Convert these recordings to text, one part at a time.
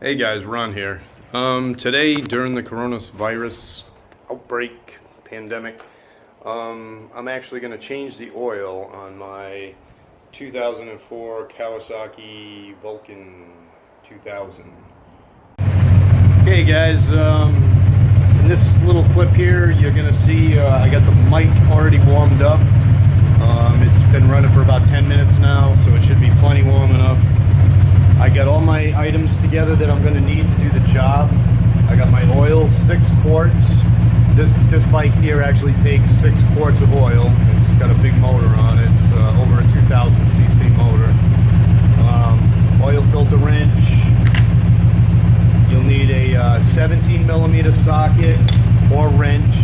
Hey guys, Ron here. Today during the coronavirus outbreak pandemic, I'm actually going to change the oil on my 2004 Kawasaki Vulcan 2000. Okay guys, in this little clip here you're going to see I got the mic already warmed up. It's been running for about 10 minutes now, so it should be plenty warm enough. I got all my items together that I'm going to need to do the job. I got my oil, 6 quarts. This bike here actually takes 6 quarts of oil. It's got a big motor on it. It's over a 2000cc motor. Oil filter wrench. You'll need a 17 millimeter socket or wrench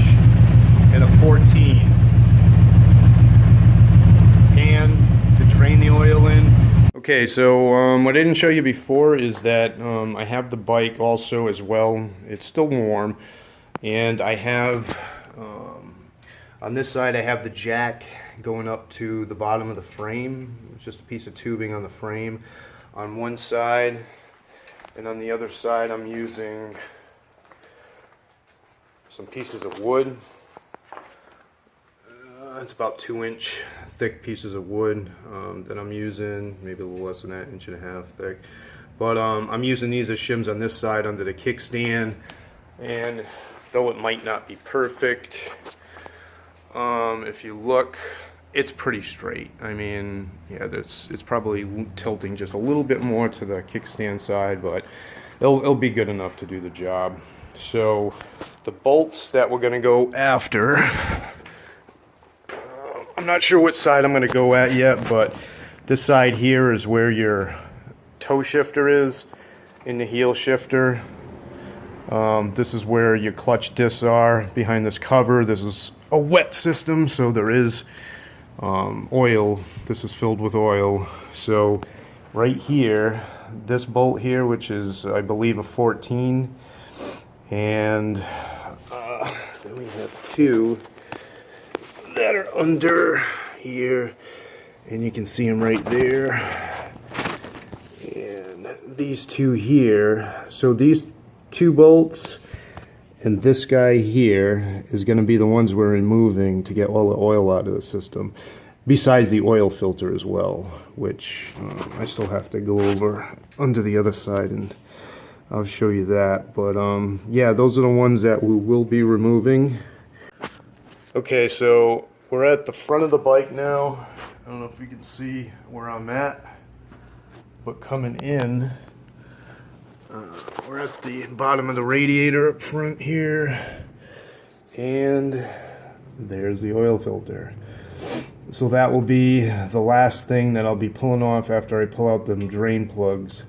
and a 14 pan to drain the oil in. Okay, so what I didn't show you before is that I have the bike also as well. It's still warm, and I have on this side I have the jack going up to the bottom of the frame. It's just a piece of tubing on the frame on one side, and on the other side I'm using some pieces of wood. It's about 2-inch thick pieces of wood that I'm using, maybe a little less than that, 1.5 inch thick. But I'm using these as shims on this side under the kickstand, and though it might not be perfect, if you look, it's pretty straight. I mean, yeah, it's probably tilting just a little bit more to the kickstand side, but it'll be good enough to do the job. So the bolts that we're going to go after, I'm not sure what side I'm going to go at yet, but this side here is where your toe shifter is in the heel shifter. This is where your clutch discs are behind this cover. This is a wet system, so there is oil. This is filled with oil. So right here, this bolt here, which is I believe a 14, and then we have 2 that are under here, and you can see them right there, and these 2 here. So these 2 bolts and this guy here is going to be the ones we're removing to get all the oil out of the system, besides the oil filter as well, which I still have to go over under the other side, and I'll show you that. But yeah, those are the ones that we will be removing. Okay, so we're at the front of the bike now. I don't know if you can see where I'm at, but coming in, we're at the bottom of the radiator up front here, and there's the oil filter. So that will be the last thing that I'll be pulling off after I pull out them drain plugs.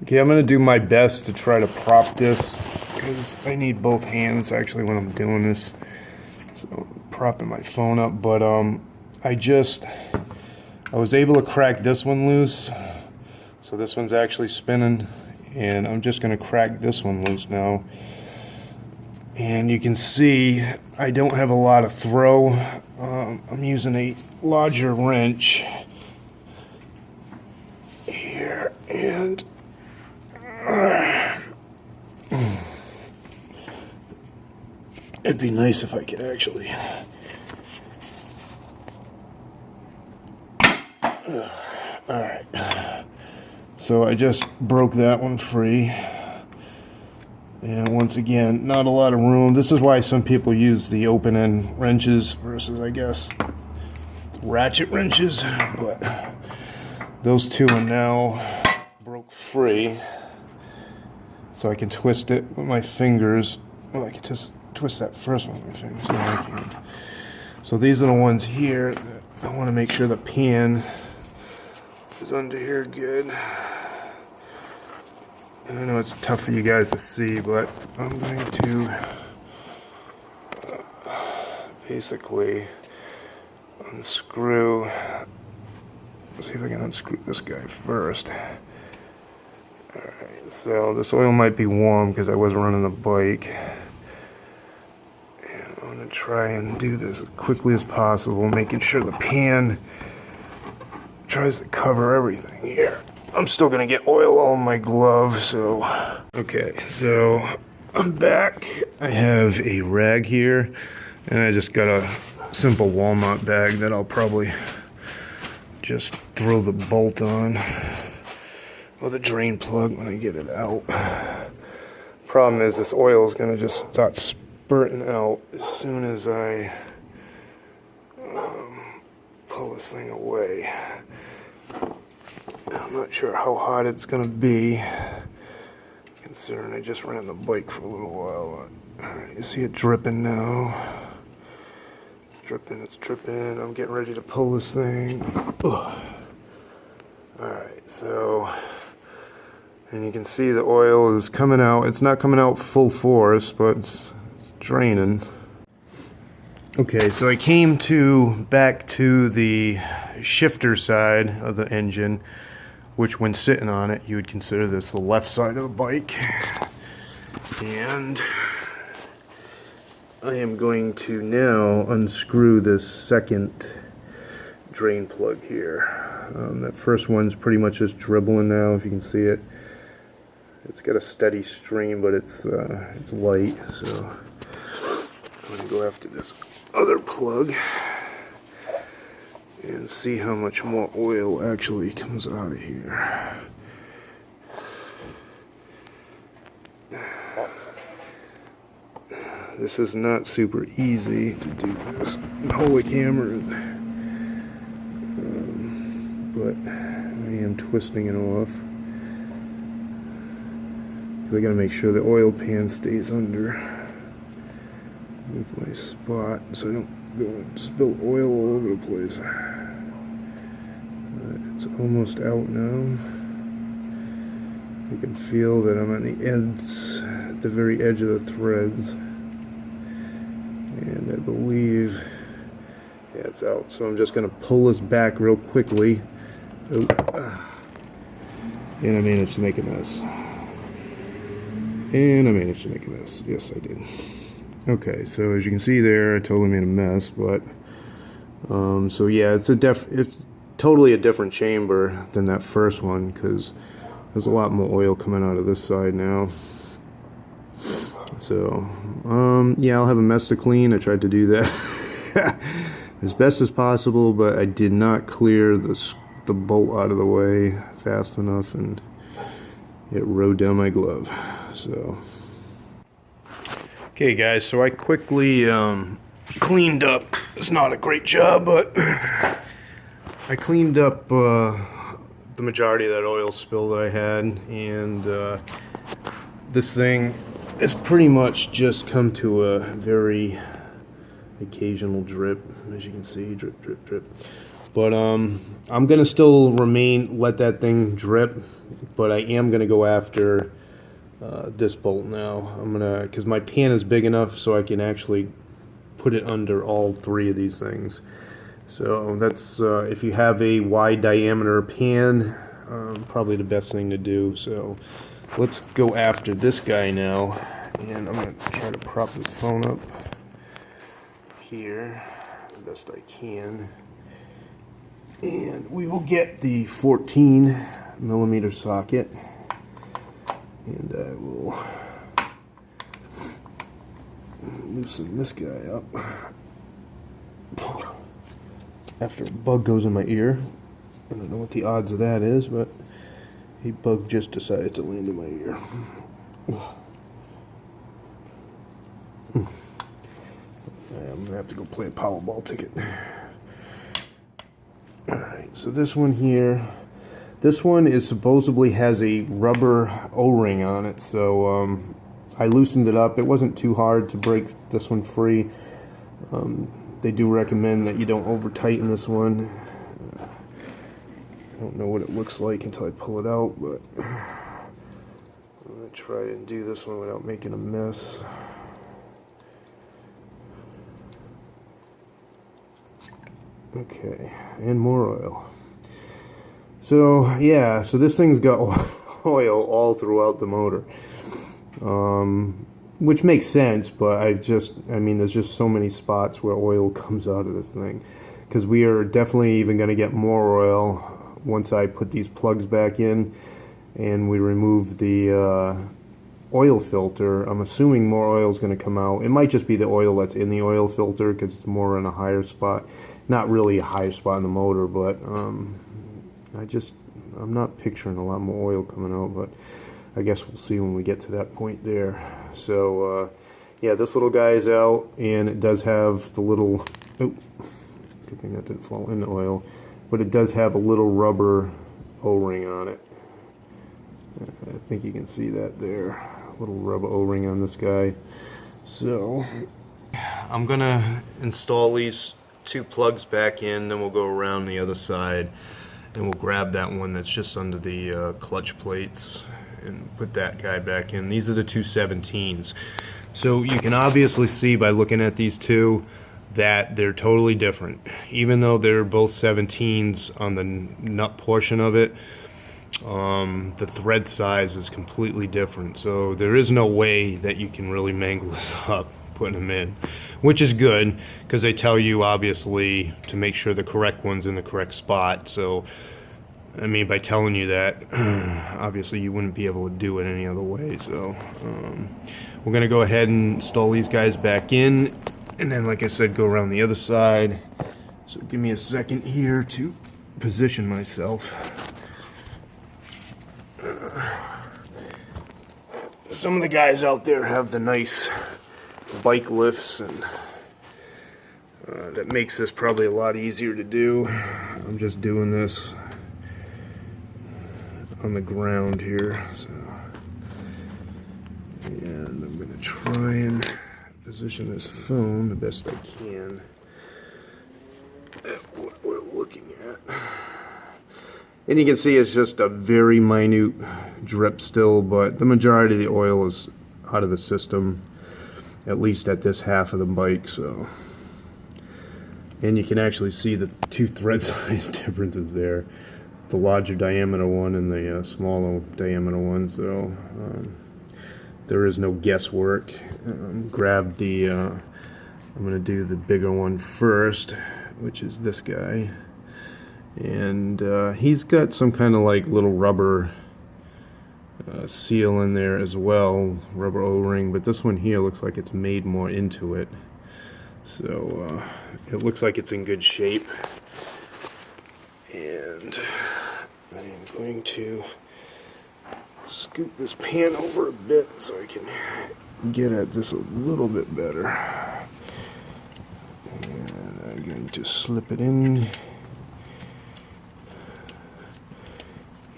Okay, I'm going to do my best to try to prop this, because I need both hands actually when I'm doing this. So propping my phone up, but I was able to crack this one loose, so this one's actually spinning, and I'm just going to crack this one loose now. And you can see I don't have a lot of throw. I'm using a larger wrench here, and it'd be nice if I could actually. Alright. So I just broke that one free. And once again, not a lot of room. This is why some people use the open end wrenches versus, I guess, ratchet wrenches. But those 2 are now broke free. So I can twist it with my fingers. Well, I can just twist that first one with my fingers. No, I can't. So these are the ones here that I want to make sure the pan is under here good. And I know it's tough for you guys to see, but I'm going to basically unscrew. Let's see if I can unscrew this guy first. Alright, so this oil might be warm because I was running the bike. And I'm going to try and do this as quickly as possible, making sure the pan tries to cover everything here. I'm still gonna get oil all in my glove, so. Okay, so I'm back. I have a rag here, and I just got a simple walnut bag that I'll probably just throw the bolt on with a drain plug when I get it out. Problem is, this oil is gonna just start spurting out as soon as I pull this thing away. I'm not sure how hot it's gonna be, considering I just ran the bike for a little while. Alright, you see it dripping now. It's dripping. I'm getting ready to pull this thing. Alright, so, and you can see the oil is coming out. It's not coming out full force, but it's draining. Okay, so I came back to the shifter side of the engine, which when sitting on it, you would consider this the left side of the bike. And I am going to now unscrew this second drain plug here. That first one's pretty much just dribbling now, if you can see it. It's got a steady stream, but it's light, so I'm going to go after this other plug and see how much more oil actually comes out of here. This is not super easy to do this. Hold the camera, but I am twisting it off. I gotta make sure the oil pan stays under with my spot so I don't go and spill oil all over the place. It's almost out now. You can feel that I'm on the ends, at the very edge of the threads. And I believe, yeah, it's out. So I'm just going to pull this back real quickly. And I managed to make a mess. Yes, I did. Okay, so as you can see there, I totally made a mess, but so yeah, it's totally a different chamber than that first one, because there's a lot more oil coming out of this side now. So yeah, I'll have a mess to clean. I tried to do that as best as possible, but I did not clear the bolt out of the way fast enough, and it rode down my glove. So okay guys, so I quickly cleaned up. It's not a great job, but I cleaned up the majority of that oil spill that I had, and this thing has pretty much just come to a very occasional drip, as you can see, drip, drip, drip. But I'm gonna still let that thing drip, but I am gonna go after this bolt now. Because my pan is big enough so I can actually put it under all three of these things. So that's if you have a wide diameter pan, probably the best thing to do. So let's go after this guy now, and I'm gonna try to prop this phone up here the best I can, and we will get the 14mm socket, and I will loosen this guy up after a bug goes in my ear. I don't know what the odds of that is, but a bug just decided to land in my ear. I'm gonna have to go play a Powerball ticket. Alright, so this one here, this one is supposedly has a rubber O-ring on it, so I loosened it up. It wasn't too hard to break this one free. They do recommend that you don't over tighten this one. I don't know what it looks like until I pull it out, but I'm going to try and do this one without making a mess. Okay, and more oil. So yeah, so this thing's got oil all throughout the motor, which makes sense, but I mean, there's just so many spots where oil comes out of this thing, because we are definitely even going to get more oil once I put these plugs back in and we remove the oil filter, I'm assuming more oil is going to come out. It might just be the oil that's in the oil filter because it's more in a higher spot. Not really a higher spot in the motor, but I'm not picturing a lot more oil coming out, but I guess we'll see when we get to that point there. So yeah, this little guy is out, and it does have the little, oh, good thing that didn't fall in the oil, but it does have a little rubber O-ring on it. I think you can see that there, a little rubber O-ring on this guy. So I'm gonna install these two plugs back in, then we'll go around the other side and we'll grab that one that's just under the clutch plates and put that guy back in. These are the 217s. So you can obviously see by looking at these two that they're totally different. Even though they're both 17s on the nut portion of it, the thread size is completely different. So there is no way that you can really mangle this up putting them in, which is good because they tell you obviously to make sure the correct one's in the correct spot. So I mean, by telling you that, obviously you wouldn't be able to do it any other way. So we're gonna go ahead and install these guys back in, and then like I said, go around the other side. So give me a second here to position myself. Some of the guys out there have the nice bike lifts, and that makes this probably a lot easier to do. I'm just doing this on the ground here, so, and I'm going to try and position this phone the best I can at what we're looking at. And you can see it's just a very minute drip still, but the majority of the oil is out of the system, at least at this half of the bike. So, and you can actually see the two thread size differences there, the larger diameter one and the smaller diameter one. So there is no guesswork. Grab the I'm going to do the bigger one first, which is this guy, and he's got some kind of like little rubber seal in there as well, rubber O-ring, but this one here looks like it's made more into it, so it looks like it's in good shape. And I'm going to scoop this pan over a bit so I can get at this a little bit better. And I'm going to slip it in.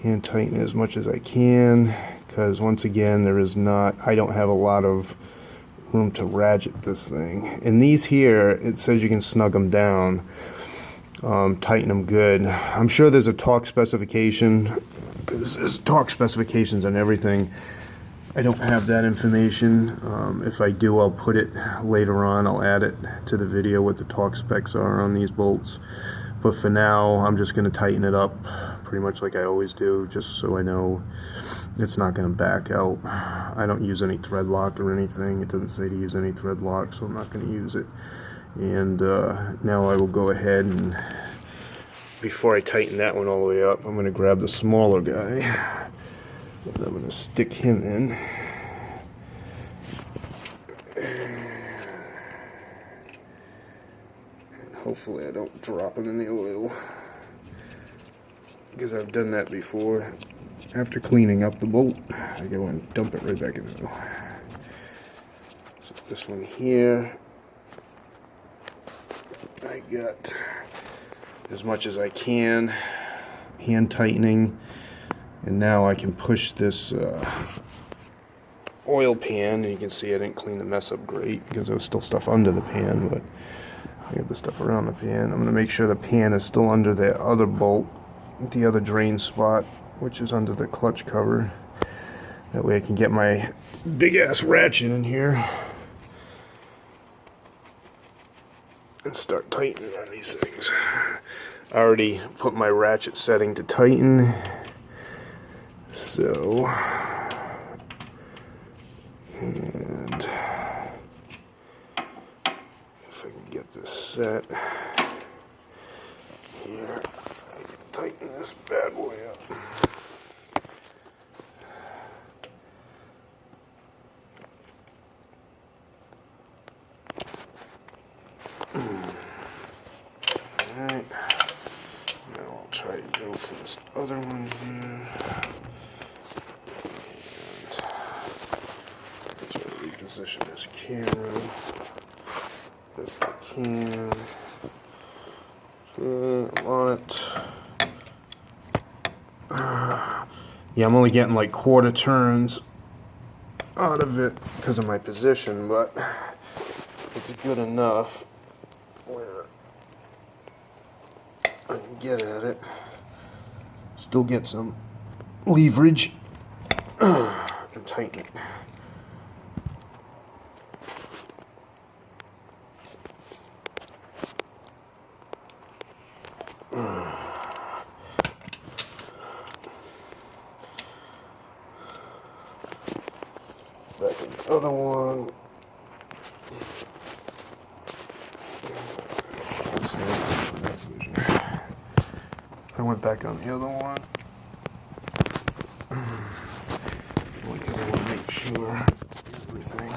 Hand tighten as much as I can, because once again I don't have a lot of room to ratchet this thing. And these here, it says you can snug them down. Tighten them good. I'm sure there's a torque specification, because there's torque specifications on everything. I don't have that information. If I do, I'll put it later on. I'll add it to the video what the torque specs are on these bolts. But for now, I'm just going to tighten it up pretty much like I always do, just so I know it's not going to back out. I don't use any thread lock or anything. It doesn't say to use any thread lock, so I'm not going to use it. And now I will go ahead and, before I tighten that one all the way up, I'm going to grab the smaller guy and I'm going to stick him in. And hopefully I don't drop him in the oil, because I've done that before. After cleaning up the bolt, I go and dump it right back in the oil. So this one here, I got as much as I can, hand tightening, and now I can push this oil pan, and you can see I didn't clean the mess up great because there was still stuff under the pan, but I got the stuff around the pan. I'm going to make sure the pan is still under the other bolt, the other drain spot, which is under the clutch cover. That way I can get my big ass ratchet in here and start tightening on these things. I already put my ratchet setting to tighten, so, and if I can get this set here, I can tighten this bad boy up. Alright, now I'll try to go for this other one here. And try to reposition this camera if I can. I'm on it. Yeah, I'm only getting like quarter turns out of it because of my position, but it's good enough where I can get at it. Still get some leverage and tighten it. Back in the other one. I went back on the other one. I want to make sure everything.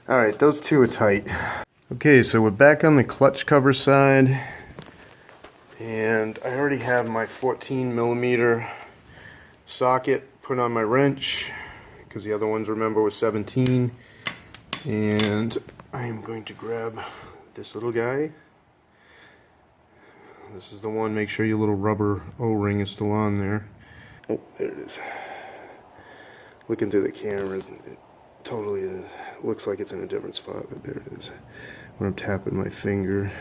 Alright, those two are tight. Okay, so we're back on the clutch cover side, and I already have my 14mm socket put on my wrench because the other ones, remember, was 17. And I am going to grab this little guy. This is the one. Make sure your little rubber O-ring is still on there. Oh, there it is. Looking through the cameras, it totally is. Looks like it's in a different spot, but there it is. Where I'm tapping my finger.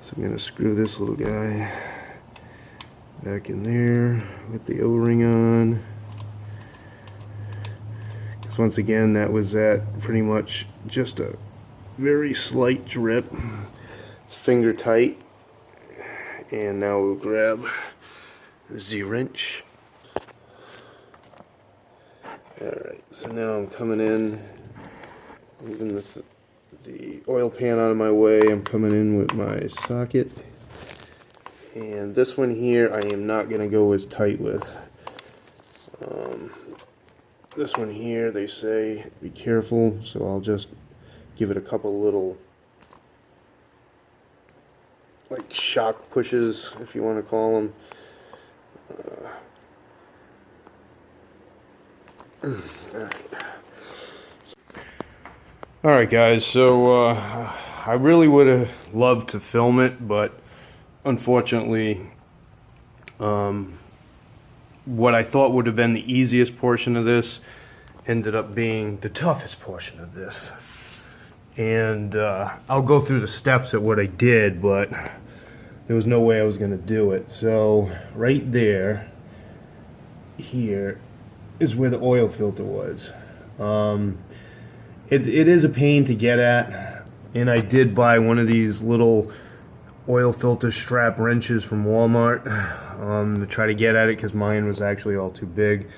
So I'm going to screw this little guy back in there with the O-ring on. Because once again, that was at pretty much just a very slight drip. It's finger tight. And now we'll grab the Z-wrench. Alright, so now I'm coming in, moving the oil pan out of my way. I'm coming in with my socket. And this one here, I am not going to go as tight with. This one here, they say be careful, so I'll just give it a couple little, like, shock pushes, if you want to call them. Alright guys, so I really would have loved to film it, but unfortunately what I thought would have been the easiest portion of this ended up being the toughest portion of this. And I'll go through the steps at what I did, but there was no way I was going to do it. So right there, here, is where the oil filter was. It is a pain to get at, and I did buy one of these little oil filter strap wrenches from Walmart to try to get at it because mine was actually all too big.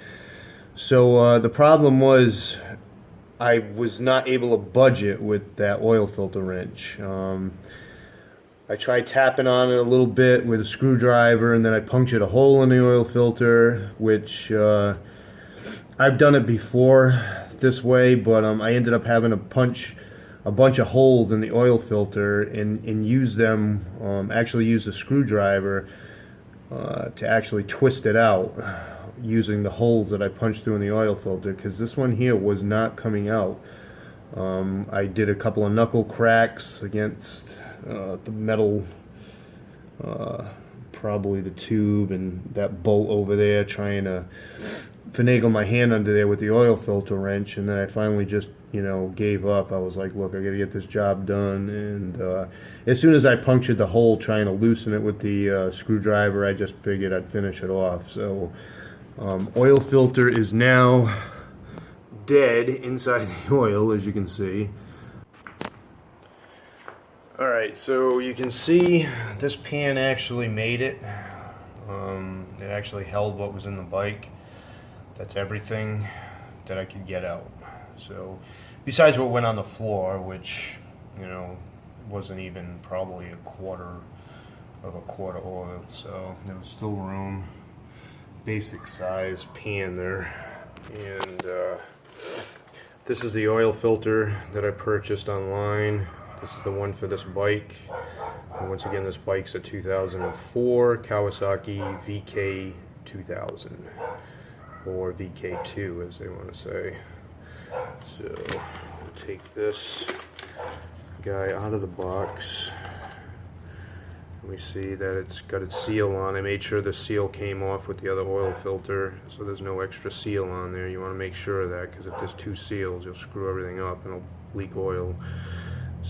So the problem was I was not able to budget with that oil filter wrench. I tried tapping on it a little bit with a screwdriver, and then I punctured a hole in the oil filter, which I've done it before this way, but I ended up having to punch a bunch of holes in the oil filter and use them, actually use the screwdriver to actually twist it out using the holes that I punched through in the oil filter, because this one here was not coming out. I did a couple of knuckle cracks against the metal, probably the tube and that bolt over there, trying to finagle my hand under there with the oil filter wrench, and then I finally just, gave up. I was like, look, I gotta get this job done. And as soon as I punctured the hole trying to loosen it with the screwdriver, I just figured I'd finish it off. So oil filter is now dead inside the oil, as you can see. Alright, so you can see this pan actually made it. It actually held what was in the bike. That's everything. that I could get out. So besides what went on the floor, which, you know, wasn't even probably a quarter oil, so there was still room. Basic size pan there. And this is the oil filter that I purchased online. This is the one for this bike. And once again, this bike's a 2004 Kawasaki VK2000, or VK2 as they want to say. So we'll take this guy out of the box. We see that it's got its seal on. I made sure the seal came off with the other oil filter, so there's no extra seal on there. You want to make sure of that, because if there's two seals, you'll screw everything up and it'll leak oil.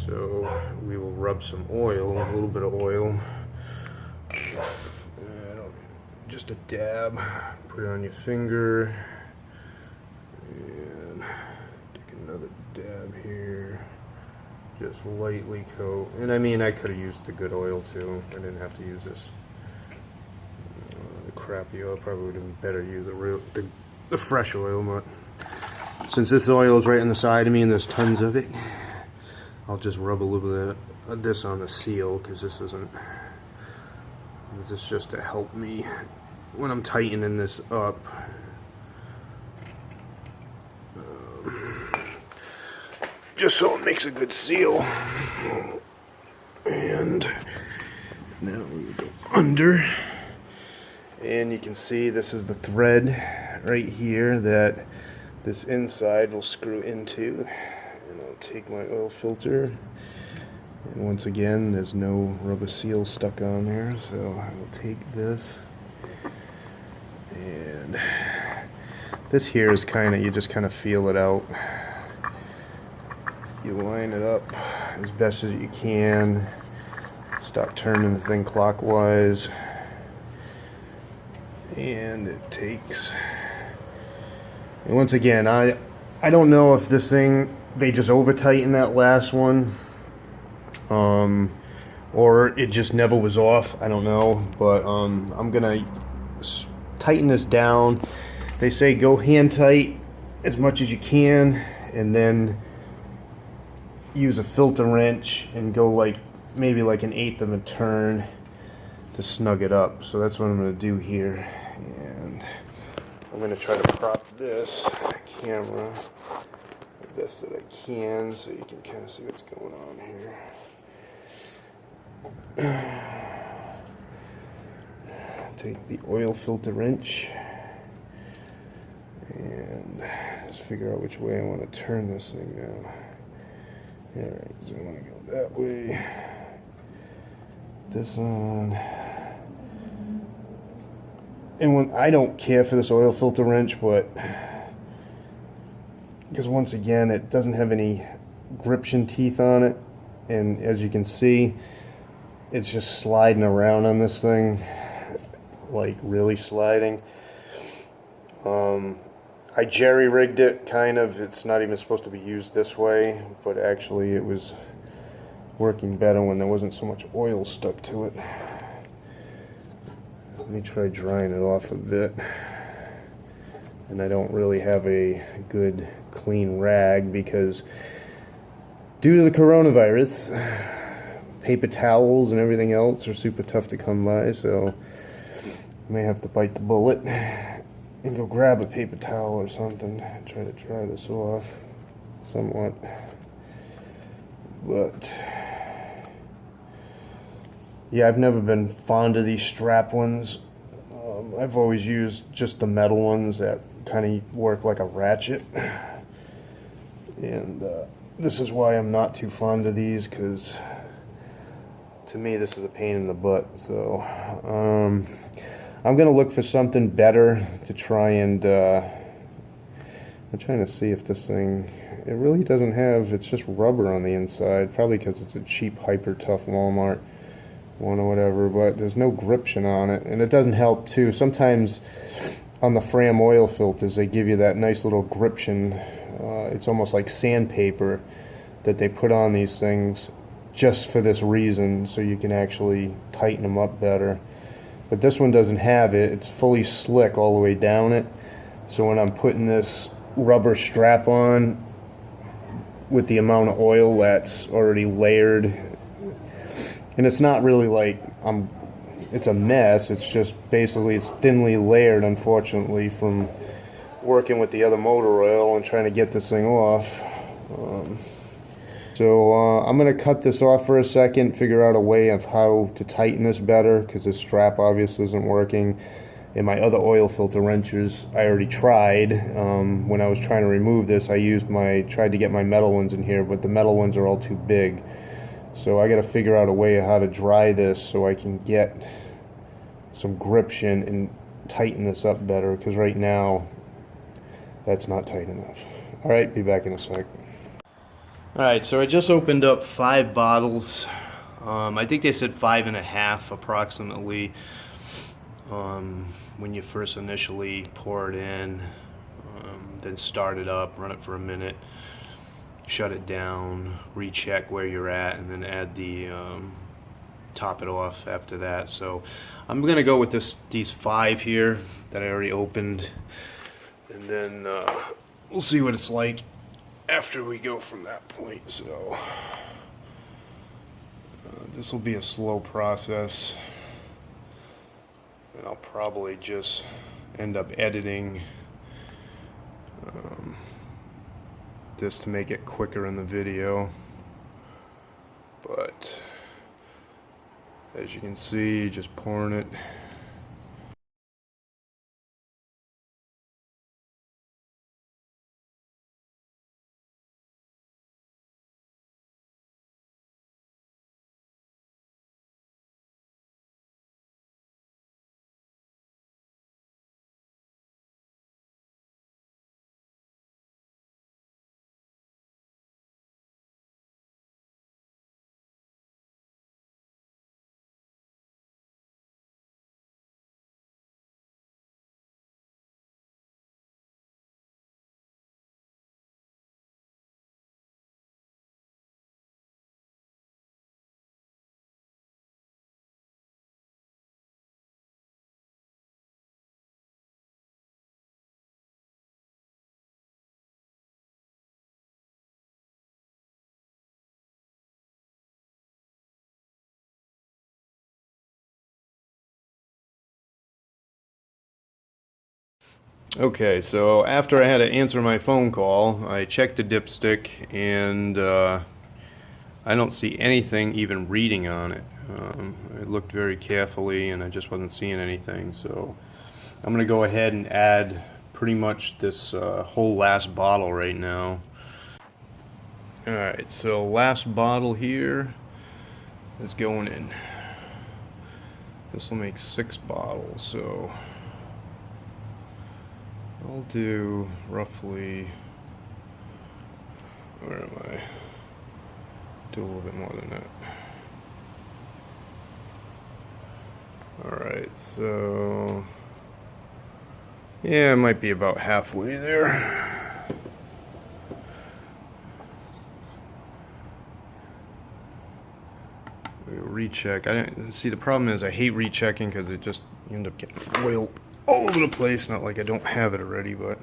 So we will rub some oil, a little bit of oil, just a dab. Put it on your finger, and take another dab here. Just lightly coat. And I mean, I could have used the good oil too. I didn't have to use this the crappy oil. Probably would have been better to use the fresh oil, but since this oil is right on the side of me and there's tons of it, I'll just rub a little bit of this on the seal, because this is just to help me when I'm tightening this up. Just so it makes a good seal. And now we go under, and you can see this is the thread right here that this inside will screw into. And I'll take my oil filter, and once again there's no rubber seal stuck on there, so I will take this, and this here is kind of, you just kind of feel it out. You line it up as best as you can. Stop turning the thing clockwise. And it takes. And once again, I don't know if this thing, they just over tightened that last one. Or it just never was off. I don't know. But I'm gonna tighten this down. They say go hand tight as much as you can, and then use a filter wrench and go like maybe like 1/8 of a turn to snug it up. So that's what I'm going to do here, and I'm going to try to prop this camera the best that I can so you can kind of see what's going on here. Take the oil filter wrench and just figure out which way I want to turn this thing now. Alright, so I want to go that way. This on. And when I don't care for this oil filter wrench, but because once again it doesn't have any gription teeth on it, and as you can see, it's just sliding around on this thing, like really sliding. I jerry-rigged it, kind of. It's not even supposed to be used this way, but actually it was working better when there wasn't so much oil stuck to it. Let me try drying it off a bit. And I don't really have a good clean rag because due to the coronavirus, paper towels and everything else are super tough to come by, so I may have to bite the bullet and go grab a paper towel or something and try to dry this off somewhat. But yeah, I've never been fond of these strap ones. I've always used just the metal ones that kind of work like a ratchet, and this is why I'm not too fond of these, because to me this is a pain in the butt. So I'm gonna look for something better to try and I'm trying to see if this thing, it really doesn't have, it's just rubber on the inside, probably because it's a cheap hyper tough Walmart one or whatever, but there's no gription on it, and it doesn't help too. Sometimes on the Fram oil filters they give you that nice little gription, it's almost like sandpaper that they put on these things just for this reason, so you can actually tighten them up better. But this one doesn't have it. It's fully slick all the way down it, so when I'm putting this rubber strap on with the amount of oil that's already layered. And it's not really like it's a mess. It's just basically it's thinly layered, unfortunately, from working with the other motor oil and trying to get this thing off. So I'm going to cut this off for a second, figure out a way of how to tighten this better, because this strap obviously isn't working. And my other oil filter wrenches I already tried. When I was trying to remove this, tried to get my metal ones in here, but the metal ones are all too big. So I got to figure out a way of how to dry this so I can get some gription and tighten this up better, because right now that's not tight enough. Alright, be back in a sec. Alright, so I just opened up 5 bottles. I think they said 5.5 approximately when you first initially pour it in. Then start it up, run it for a minute, shut it down, recheck where you're at, and then add the top it off after that. So I'm gonna go with these 5 here that I already opened, and then we'll see what it's like after we go from that point. So this will be a slow process, and I'll probably just end up editing this to make it quicker in the video. But as you can see, just pouring it. Okay, so after I had to answer my phone call, I checked the dipstick, and I don't see anything even reading on it. I looked very carefully and I just wasn't seeing anything. So I'm going to go ahead and add pretty much this whole last bottle right now. Alright, so last bottle here is going in. This will make 6 bottles, so I'll do roughly, where am I? Do a little bit more than that. Alright, so yeah, it might be about halfway there. We'll recheck. I didn't see, the problem is I hate rechecking because it just, you end up getting oil all over the place. Not like I don't have it already, but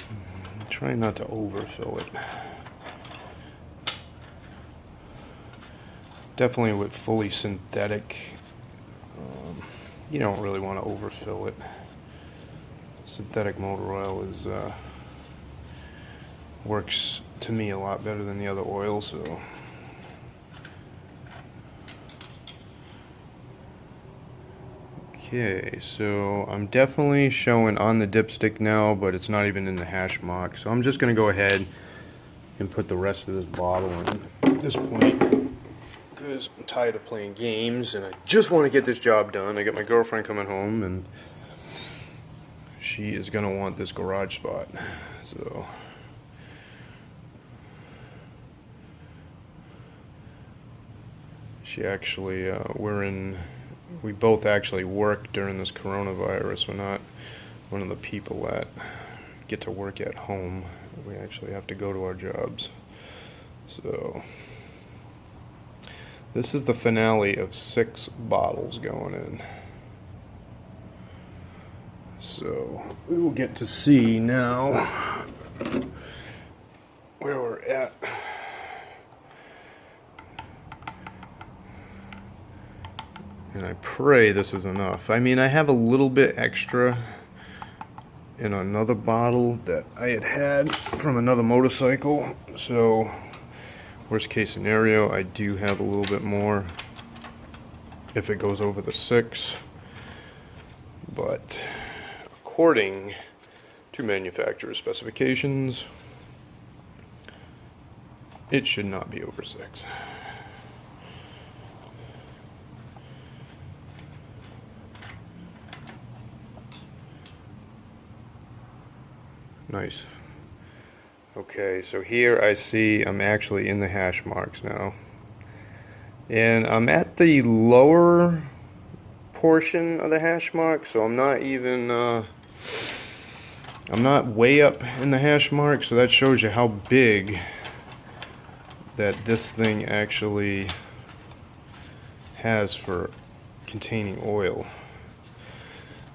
I'm trying not to overfill it. Definitely with fully synthetic, you don't really want to overfill it. Synthetic motor oil is works to me a lot better than the other oil. So okay, so I'm definitely showing on the dipstick now, but it's not even in the hash mark. So I'm just going to go ahead and put the rest of this bottle in at this point, because I'm tired of playing games and I just want to get this job done. I got my girlfriend coming home and she is going to want this garage spot. So she actually, we both actually work during this coronavirus. We're not one of the people that get to work at home. We actually have to go to our jobs. So this is the finale of 6 bottles going in. So we will get to see now where we're at. And I pray this is enough. I mean, I have a little bit extra in another bottle that I had from another motorcycle. So worst case scenario, I do have a little bit more if it goes over the 6. But according to manufacturer specifications, it should not be over 6. Nice. Okay, so here I see I'm actually in the hash marks now. And I'm at the lower portion of the hash mark, so I'm not even, I'm not way up in the hash mark, so that shows you how big that this thing actually has for containing oil.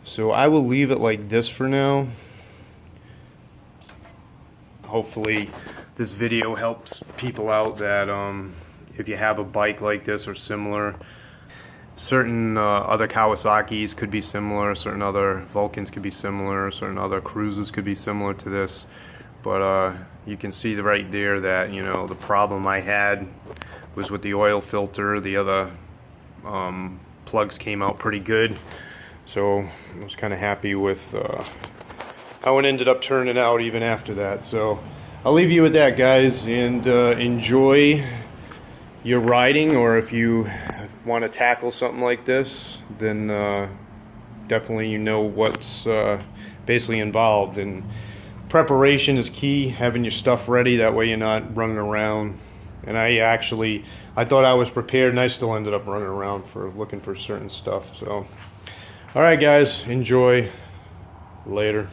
So I will leave it like this for now. Hopefully this video helps people out that if you have a bike like this or similar, certain other Kawasaki's could be similar, certain other Vulcans could be similar, certain other cruisers could be similar to this, but you can see right there that, you know, the problem I had was with the oil filter. The other plugs came out pretty good, so I was kind of happy with how it ended up turning out even after that. So I'll leave you with that, guys, and enjoy your riding, or if you want to tackle something like this, then definitely you know what's basically involved. And preparation is key, having your stuff ready, that way you're not running around. And I thought I was prepared, and I still ended up running around for looking for certain stuff. So alright guys, enjoy. Later.